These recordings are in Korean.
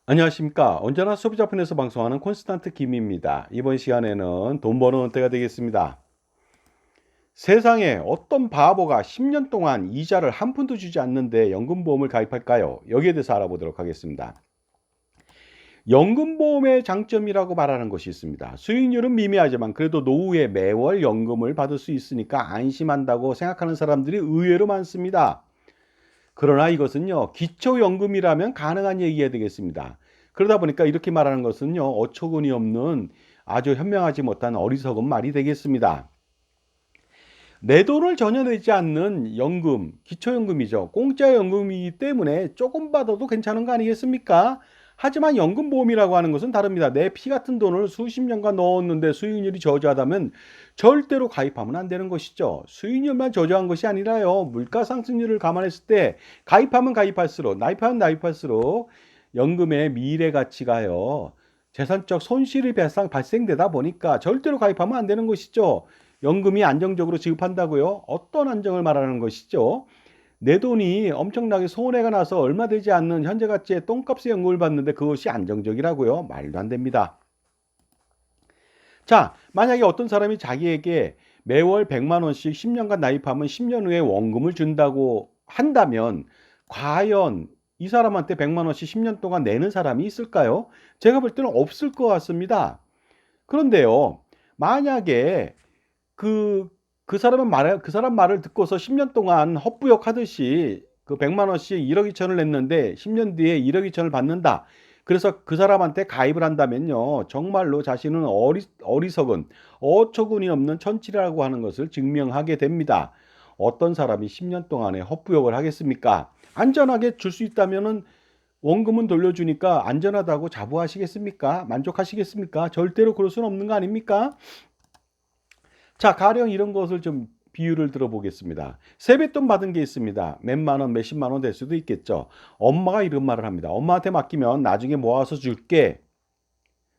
안녕하십니까. 언제나 소비자편에서 방송하는 콘스탄트 김입니다. 이번 시간에는 돈 버는 때가 되겠습니다. 세상에 어떤 바보가 10년 동안 이자를 한 푼도 주지 않는데 연금보험을 가입할까요? 여기에 대해서 알아보도록 하겠습니다. 연금보험의 장점이라고 말하는 것이 있습니다. 수익률은 미미하지만 그래도 노후에 매월 연금을 받을 수 있으니까 안심한다고 생각하는 사람들이 의외로 많습니다. 그러나 이것은요, 기초연금이라면 가능한 얘기가 되겠습니다. 그러다 보니까 이렇게 말하는 것은요, 어처구니 없는 아주 현명하지 못한 어리석은 말이 되겠습니다. 내 돈을 전혀 내지 않는 연금, 기초연금이죠. 공짜 연금이기 때문에 조금 받아도 괜찮은 거 아니겠습니까? 하지만 연금보험이라고 하는 것은 다릅니다. 내 피 같은 돈을 수십 년간 넣었는데 수익률이 저조하다면 절대로 가입하면 안 되는 것이죠. 수익률만 저조한 것이 아니라요. 물가 상승률을 감안했을 때 가입하면 가입할수록, 나입하면 나입할수록 연금의 미래 가치가요. 재산적 손실이 발생되다 보니까 절대로 가입하면 안 되는 것이죠. 연금이 안정적으로 지급한다고요? 어떤 안정을 말하는 것이죠? 내 돈이 엄청나게 손해가 나서 얼마 되지 않는 현재 가치의 똥값의 연금을 받는데 그것이 안정적이라고요? 말도 안 됩니다. 자, 만약에 어떤 사람이 자기에게 매월 100만 원씩 10년간 나입하면 10년 후에 원금을 준다고 한다면 과연 이 사람한테 100만 원씩 10년 동안 내는 사람이 있을까요? 제가 볼 때는 없을 것 같습니다. 그런데요, 만약에 그 그 사람 말을 듣고서 10년 동안 헛부역 하듯이 그 100만 원씩 1억 2천을 냈는데 10년 뒤에 1억 2천을 받는다. 그래서 그 사람한테 가입을 한다면요. 정말로 자신은 어리석은 어처구니 없는 천치라고 하는 것을 증명하게 됩니다. 어떤 사람이 10년 동안에 헛부역을 하겠습니까? 안전하게 줄 수 있다면은 원금은 돌려주니까 안전하다고 자부하시겠습니까? 만족하시겠습니까? 절대로 그럴 수는 없는 거 아닙니까? 자, 가령 이런 것을 좀 비유를 들어보겠습니다. 세뱃돈 받은 게 있습니다. 몇만 원, 몇십만 원 될 수도 있겠죠. 엄마가 이런 말을 합니다. 엄마한테 맡기면 나중에 모아서 줄게.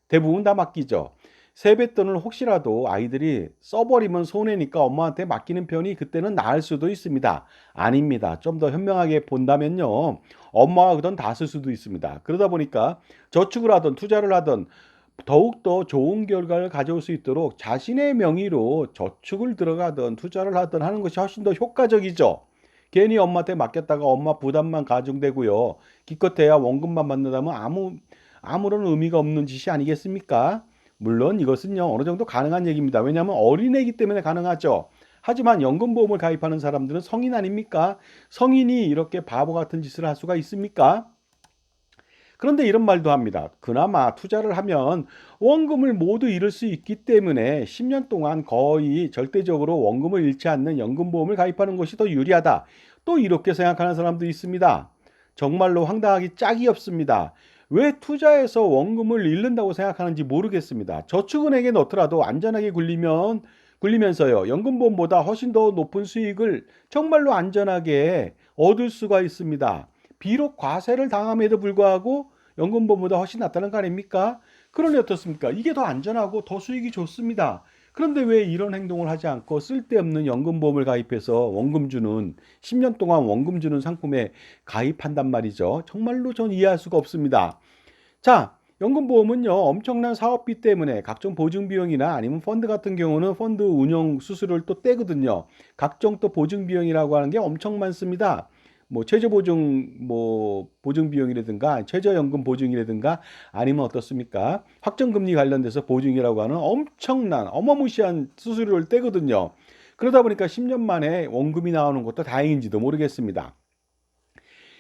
대부분 다 맡기죠. 세뱃돈을 혹시라도 아이들이 써버리면 손해니까 엄마한테 맡기는 편이 그때는 나을 수도 있습니다. 아닙니다. 좀 더 현명하게 본다면요. 엄마가 그 돈 다 쓸 수도 있습니다. 그러다 보니까 저축을 하든 투자를 하든 더욱더 좋은 결과를 가져올 수 있도록 자신의 명의로 저축을 들어가든 투자를 하든 하는 것이 훨씬 더 효과적이죠. 괜히 엄마한테 맡겼다가 엄마 부담만 가중되고요. 기껏해야 원금만 받는다면 아무런 의미가 없는 짓이 아니겠습니까? 물론 이것은요, 어느 정도 가능한 얘기입니다. 왜냐하면 어린애이기 때문에 가능하죠. 하지만 연금보험을 가입하는 사람들은 성인 아닙니까? 성인이 이렇게 바보 같은 짓을 할 수가 있습니까? 그런데 이런 말도 합니다. 그나마 투자를 하면 원금을 모두 잃을 수 있기 때문에 10년 동안 거의 절대적으로 원금을 잃지 않는 연금보험을 가입하는 것이 더 유리하다. 또 이렇게 생각하는 사람도 있습니다. 정말로 황당하기 짝이 없습니다. 왜 투자해서 원금을 잃는다고 생각하는지 모르겠습니다. 저축은행에 넣더라도 안전하게 굴리면서요. 연금보험보다 훨씬 더 높은 수익을 정말로 안전하게 얻을 수가 있습니다. 비록 과세를 당함에도 불구하고 연금보험보다 훨씬 낫다는 거 아닙니까? 그러니 어떻습니까? 이게 더 안전하고 더 수익이 좋습니다. 그런데 왜 이런 행동을 하지 않고 쓸데없는 연금보험을 가입해서 원금 주는 10년 동안 원금 주는 상품에 가입한단 말이죠. 정말로 전 이해할 수가 없습니다. 자, 연금보험은요, 엄청난 사업비 때문에 각종 보증비용이나 아니면 펀드 같은 경우는 펀드 운영 수수료를 또 떼거든요. 각종 또 보증비용이라고 하는 게 엄청 많습니다. 뭐 최저보증 보증비용이라든가 최저연금 보증이라든가 아니면 어떻습니까? 확정금리 관련돼서 보증이라고 하는 엄청난 어마무시한 수수료를 떼거든요. 그러다 보니까 10년 만에 원금이 나오는 것도 다행인지도 모르겠습니다.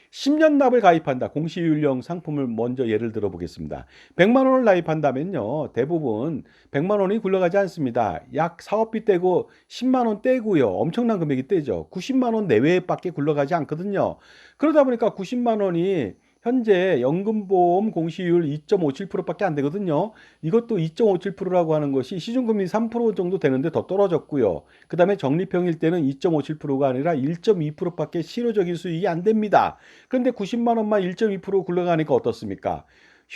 10년 납을 가입한다. 공시유형 상품을 먼저 예를 들어 보겠습니다. 100만 원을 가입한다면요. 대부분 100만 원이 굴러가지 않습니다. 약 사업비 떼고 10만 원 떼고요. 엄청난 금액이 떼죠. 90만 원 내외밖에 굴러가지 않거든요. 그러다 보니까 90만 원이 현재 연금보험 공시율 2.57%밖에 안 되거든요. 이것도 2.57%라고 하는 것이 시중금리 3% 정도 되는데 더 떨어졌고요. 그 다음에 적립형일 때는 2.57%가 아니라 1.2%밖에 실효적인 수익이 안 됩니다. 그런데 90만 원만 1.2% 굴러가니까 어떻습니까?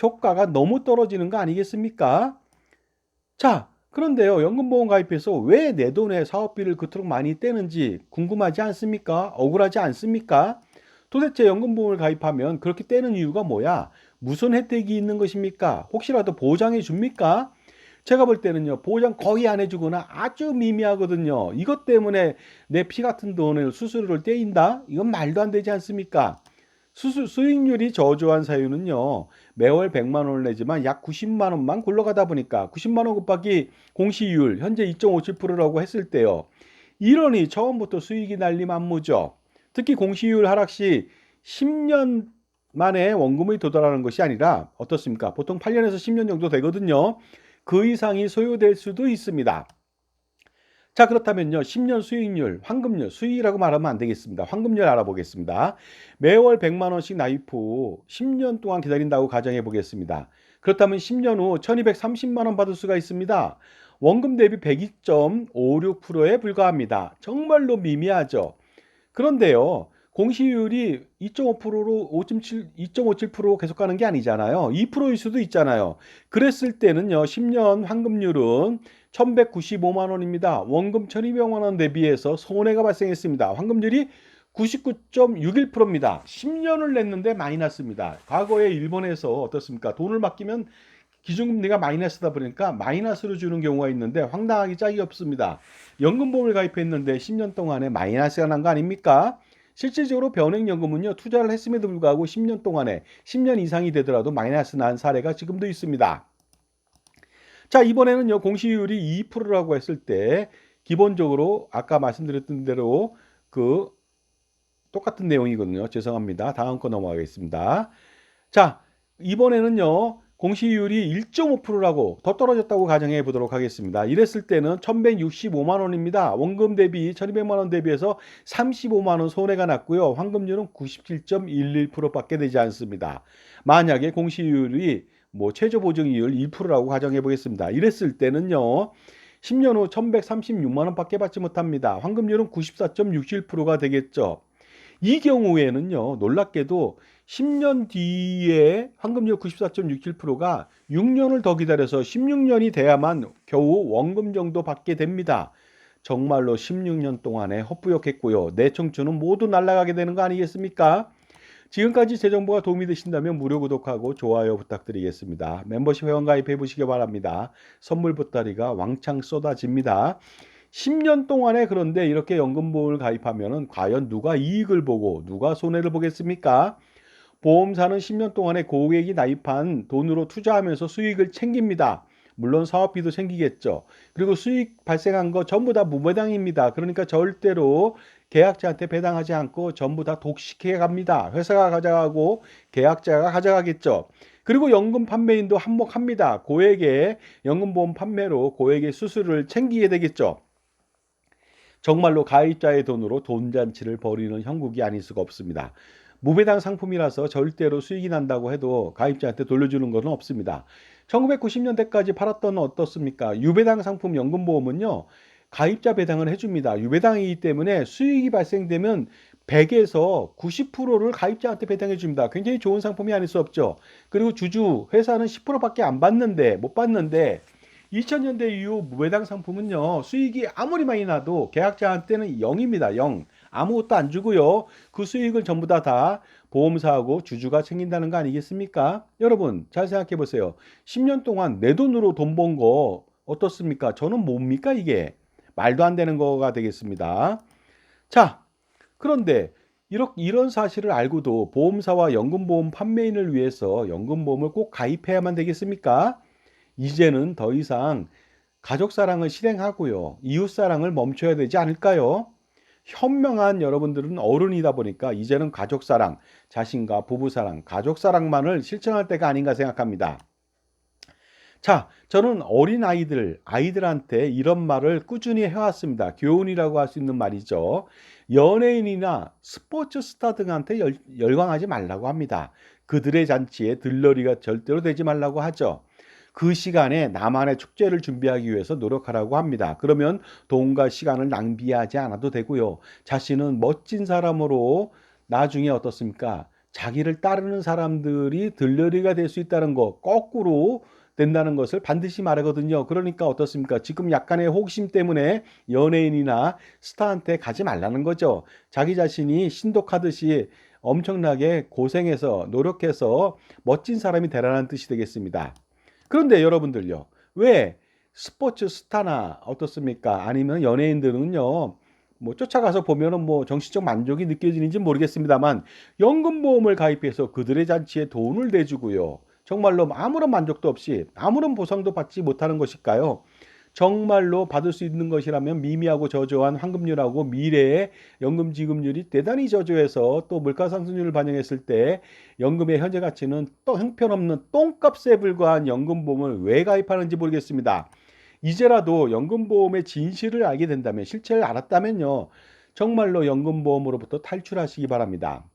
효과가 너무 떨어지는 거 아니겠습니까? 자, 그런데요, 연금보험 가입해서 왜 내 돈에 사업비를 그토록 많이 떼는지 궁금하지 않습니까? 억울하지 않습니까? 도대체 연금보험을 가입하면 그렇게 떼는 이유가 뭐야? 무슨 혜택이 있는 것입니까? 혹시라도 보장해 줍니까? 제가 볼 때는요, 보장 거의 안 해주거나 아주 미미하거든요. 이것 때문에 내 피 같은 돈을 수수료를 떼인다? 이건 말도 안 되지 않습니까? 수익률이 저조한 사유는요, 매월 100만 원을 내지만 약 90만 원만 굴러가다 보니까 90만 원 곱하기 공시이율 현재 2.57%라고 했을 때요. 이러니 처음부터 수익이 날림안무죠. 특히 공시이율 하락 시 10년 만에 원금이 도달하는 것이 아니라 어떻습니까? 보통 8년에서 10년 정도 되거든요. 그 이상이 소요될 수도 있습니다. 자, 그렇다면요, 10년 수익률, 황금률, 수익이라고 말하면 안 되겠습니다. 황금률 알아보겠습니다. 매월 100만 원씩 납입 후 10년 동안 기다린다고 가정해 보겠습니다. 그렇다면 10년 후 1230만 원 받을 수가 있습니다. 원금 대비 102.56%에 불과합니다. 정말로 미미하죠. 그런데요, 공시율이 2.5%로 2.57% 계속 가는 게 아니잖아요. 2%일 수도 있잖아요. 그랬을 때는요, 10년 환급률은 1195만 원입니다. 원금 1200만 원 대비해서 손해가 발생했습니다. 환급률이 99.61%입니다. 10년을 냈는데 마이너스입니다. 과거에 일본에서 어떻습니까? 돈을 맡기면 기준금리가 마이너스다 보니까 마이너스로 주는 경우가 있는데 황당하기 짝이 없습니다. 연금보험을 가입했는데 10년 동안에 마이너스가 난 거 아닙니까? 실질적으로 변액연금은요, 투자를 했음에도 불구하고 10년 동안에 10년 이상이 되더라도 마이너스 난 사례가 지금도 있습니다. 자, 이번에는요, 공시율이 2%라고 했을 때 기본적으로 아까 말씀드렸던 대로 그 똑같은 내용이거든요. 죄송합니다. 다음 거 넘어가겠습니다. 자, 이번에는요, 공시율이 1.5%라고 더 떨어졌다고 가정해 보도록 하겠습니다. 이랬을 때는 1165만 원입니다. 원금 대비 1200만 원 대비해서 35만 원 손해가 났고요. 환급률은 97.11%밖에 되지 않습니다. 만약에 공시율이 최저 보증이율 1%라고 가정해 보겠습니다. 이랬을 때는요, 10년 후 1136만 원밖에 받지 못합니다. 환급률은 94.67%가 되겠죠. 이 경우에는요, 놀랍게도 10년 뒤에 환급률 94.67%가 6년을 더 기다려서 16년이 돼야만 겨우 원금 정도 받게 됩니다. 정말로 16년 동안에 헛부역했고요. 내 청춘은 모두 날아가게 되는 거 아니겠습니까? 지금까지 제 정보가 도움이 되신다면 무료 구독하고 좋아요 부탁드리겠습니다. 멤버십 회원 가입해 보시기 바랍니다. 선물 보따리가 왕창 쏟아집니다. 10년 동안에 그런데 이렇게 연금보험을 가입하면 과연 누가 이익을 보고 누가 손해를 보겠습니까? 보험사는 10년 동안에 고객이 납입한 돈으로 투자하면서 수익을 챙깁니다. 물론 사업비도 챙기겠죠. 그리고 수익 발생한 거 전부 다 무배당입니다. 그러니까 절대로 계약자한테 배당하지 않고 전부 다 독식해 갑니다. 회사가 가져가고 계약자가 가져가겠죠. 그리고 연금 판매인도 한몫합니다. 고액의 연금보험 판매로 고액의 수수료를 챙기게 되겠죠. 정말로 가입자의 돈으로 돈잔치를 벌이는 형국이 아닐 수가 없습니다. 무배당 상품이라서 절대로 수익이 난다고 해도 가입자한테 돌려주는 것은 없습니다. 1990년대까지 팔았던 어떻습니까? 유배당 상품 연금보험은요, 가입자 배당을 해줍니다. 유배당이기 때문에 수익이 발생되면 100에서 90%를 가입자한테 배당해 줍니다. 굉장히 좋은 상품이 아닐 수 없죠. 그리고 주주, 회사는 10%밖에 안 받는데, 못 받는데, 2000년대 이후 무배당 상품은요, 수익이 아무리 많이 나도 계약자한테는 0입니다. 0. 아무것도 안 주고요. 그 수익을 전부 다 보험사하고 주주가 챙긴다는 거 아니겠습니까? 여러분, 잘 생각해 보세요. 10년 동안 내 돈으로 돈 번 거 어떻습니까? 저는 뭡니까, 이게? 말도 안 되는 거가 되겠습니다. 자, 그런데 이런 사실을 알고도 보험사와 연금보험 판매인을 위해서 연금보험을 꼭 가입해야만 되겠습니까? 이제는 더 이상 가족사랑을 실행하고요. 이웃사랑을 멈춰야 되지 않을까요? 현명한 여러분들은 어른이다 보니까 이제는 가족사랑, 자신과 부부사랑, 가족사랑만을 실천할 때가 아닌가 생각합니다. 자, 저는 어린 아이들한테 이런 말을 꾸준히 해왔습니다. 교훈이라고 할 수 있는 말이죠. 연예인이나 스포츠 스타 등한테 열광하지 말라고 합니다. 그들의 잔치에 들러리가 절대로 되지 말라고 하죠. 그 시간에 나만의 축제를 준비하기 위해서 노력하라고 합니다. 그러면 돈과 시간을 낭비하지 않아도 되고요. 자신은 멋진 사람으로 나중에 어떻습니까? 자기를 따르는 사람들이 들러리가 될 수 있다는 거, 거꾸로 된다는 것을 반드시 말하거든요. 그러니까 어떻습니까? 지금 약간의 호기심 때문에 연예인이나 스타한테 가지 말라는 거죠. 자기 자신이 신독하듯이 엄청나게 고생해서 노력해서 멋진 사람이 되라는 뜻이 되겠습니다. 그런데 여러분들요. 왜 스포츠 스타나 어떻습니까? 아니면 연예인들은요. 뭐 쫓아가서 보면은 뭐 정신적 만족이 느껴지는지 모르겠습니다만 연금보험을 가입해서 그들의 잔치에 돈을 내주고요. 정말로 아무런 만족도 없이 아무런 보상도 받지 못하는 것일까요? 정말로 받을 수 있는 것이라면 미미하고 저조한 환급률하고 미래의 연금 지급률이 대단히 저조해서 또 물가상승률을 반영했을 때 연금의 현재 가치는 또 형편없는 똥값에 불과한 연금보험을 왜 가입하는지 모르겠습니다. 이제라도 연금보험의 진실을 알게 된다면, 실체를 알았다면요. 정말로 연금보험으로부터 탈출하시기 바랍니다.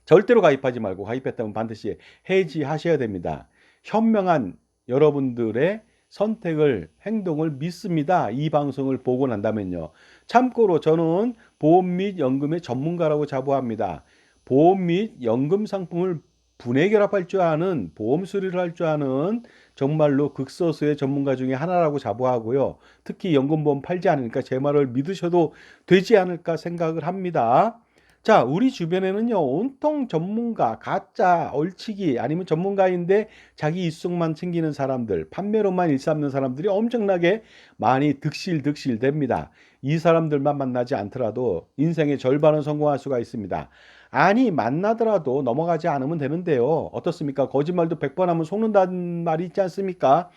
절대로 가입하지 말고 가입했다면 반드시 해지하셔야 됩니다. 현명한 여러분들의 선택을, 행동을 믿습니다. 이 방송을 보고 난다면요. 참고로 저는 보험 및 연금의 전문가라고 자부합니다. 보험 및 연금 상품을 분해 결합할 줄 아는, 보험 수리를 할 줄 아는 정말로 극소수의 전문가 중에 하나라고 자부하고요. 특히 연금보험 팔지 않으니까 제 말을 믿으셔도 되지 않을까 생각을 합니다. 자, 우리 주변에는요, 온통 전문가, 가짜, 얼치기, 아니면 전문가인데 자기 입속만 챙기는 사람들, 판매로만 일삼는 사람들이 엄청나게 많이 득실득실 됩니다. 이 사람들만 만나지 않더라도 인생의 절반은 성공할 수가 있습니다. 아니, 만나더라도 넘어가지 않으면 되는데요. 어떻습니까? 거짓말도 100번 하면 속는다는 말이 있지 않습니까?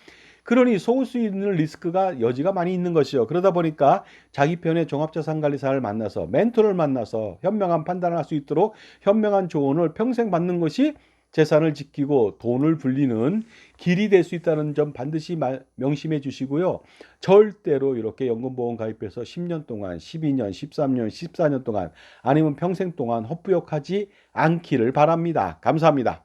그러니 속을 수 있는 리스크가 여지가 많이 있는 것이요. 그러다 보니까 자기 편의 종합자산관리사를 만나서 멘토를 만나서 현명한 판단을 할 수 있도록 현명한 조언을 평생 받는 것이 재산을 지키고 돈을 불리는 길이 될 수 있다는 점 반드시 명심해 주시고요. 절대로 이렇게 연금보험 가입해서 10년 동안, 12년, 13년, 14년 동안 아니면 평생 동안 헛부역하지 않기를 바랍니다. 감사합니다.